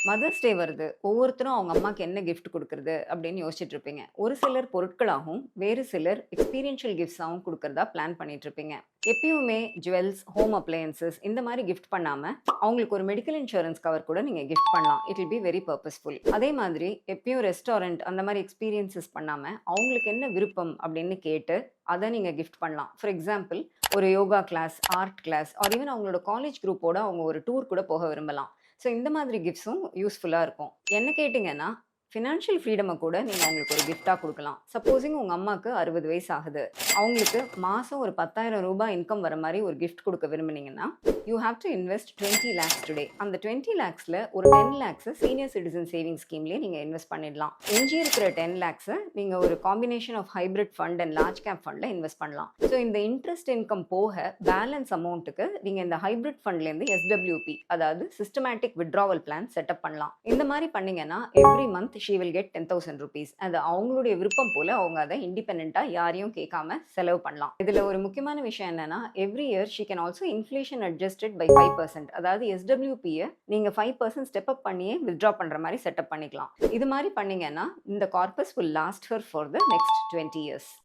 Mother's day வருது. ஒவ்வொருத்தரும் அவங்க அம்மாக்கு என்ன கிஃப்ட் குடுக்குறது அப்படின்னு யோசிச்சுட்டு இருப்பீங்க. ஒரு சிலர் பொருட்களாகவும், வேறு சிலர் எக்ஸ்பீரியன்ஷியல் கிஃப்ட்ஸாவும் குடுக்கறதா பிளான் பண்ணிட்டு இருப்பீங்க. எப்பயுமே ஜுவல்ஸ், ஹோம் அப்ளையன்ஸஸ் இந்த மாரி கிஃப்ட் பண்ணாம, அவங்களுக்கு ஒரு மெடிக்கல் இன்சூரன்ஸ் கவர் கூட நீங்க கிஃப்ட் பண்ணலாம். It will be very purposeful. அதே மாதிரி எப்பயும் ரெஸ்டாரண்ட் அந்த மாரி எக்ஸ்பீரியன்ஸஸ் பண்ணாம, அவங்களுக்கு என்ன விருப்பம் அப்படின்னு கேட்டு, அத நீங்க கிஃப்ட் பண்ணலாம். ஃபார் எக்ஸாம்பிள் ஒரு yoga class, art class or even அவங்களோட காலேஜ் குரூப்போட அவங்க ஒரு டூர் கூட போக விரும்பலாம். ஸோ இந்த மாதிரி கிஃப்ட்ஸும் யூஸ்ஃபுல்லா இருக்கும். என்ன கேட்டீங்கன்னா, ஃபினான்ஷியல் ஃப்ரீடம கூட நீங்க அவங்களுக்கு ஒரு கிஃப்ட்டா குடுக்கலாம். சப்போஸிங் உங்க அம்மாக்கு 60 வயசு ஆகுது. அவங்களுக்கு மாசம் ஒரு ரூ. 10,000 இன்கம் வர மாரி ஒரு கிஃப்ட் குடுக்க விரும்புனீங்கன்னா, you have to invest 20 lakhs today. அந்த 20 லேக்ஸ்ல ஒரு 10 லேக்ஸ சீனியர் சிட்டிசன் சேவிங்ஸ் ஸ்கீம்லயே நீங்க இன்வெஸ்ட் பண்ணிடலாம். எஞ்சி இருக்கிற 10 லேக்ஸ நீங்க ஒரு combination of hybrid fund and large cap ஃபண்ட்ல இன்வெஸ்ட் பண்ணலாம். ஸோ இந்த இன்ட்ரெஸ்ட் இன்கம் போக பேலன்ஸ் அமௌண்ட்டுக்கு நீங்க இந்த ஹைபிரிட் ஃபண்ட்லேருந்து எஸ்டபிள்யூபி அதாவது சிஸ்டமேட்டிக் வித்ட்ராவல் பிளான் செட்டப் பண்ணலாம். இந்த மாதிரி பண்ணீங்கன்னா every month she will get 10,000 rupees. அது அவங்களுடைய விருப்பம் போல அவங்க அதை இண்டிபெண்டா யாரையும் கேட்காம செலவு பண்ணலாம். இதுல ஒரு முக்கியமான விஷயம் என்னன்னா every year she can also inflation adjusted by 5%. அதாவது எஸ்டபிள்யூபியை நீங்க 5% ஸ்டெப் அப் பண்ணியே வித்ட்ரா பண்ற மாதிரி செட்டப் பண்ணிக்கலாம். இது மாதிரி பண்ணீங்கன்னா இந்த corpus will last her for the next 20 years.